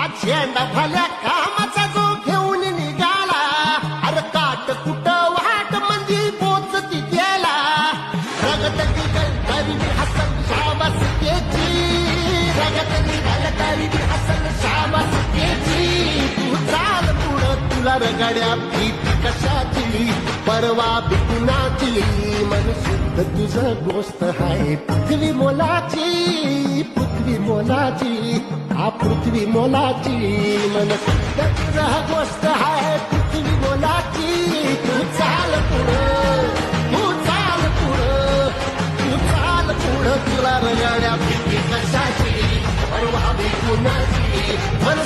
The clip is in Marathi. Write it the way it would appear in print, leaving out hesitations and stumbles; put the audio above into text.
झेंडा भाल्या कामाचा जो घेऊन निघाला, अरे काट कुठं वाट म्हणजे पोचती गेला. रगत निघल तरी बी हसन शाबास त्याची, रगत निघल तरी बी हसन शाबास त्याची. तू चाल पुढं तुला रगड्या भीती कशाची, परवा बी कुणाची. मन शुद्ध तुझं गोष्ट आहे पृथ्वी मोलाची, पृथ्वी मोलाची, हा पृथ्वी मोलाची. मन शुद्ध तुझं गोष्ट आहे पृथ्वी मोलाची. तू चाल पुढं, तू चाल पुढं, तू चाल पुढं तुला रगड्या भीती कशाची, परवा बी कुणाची. मन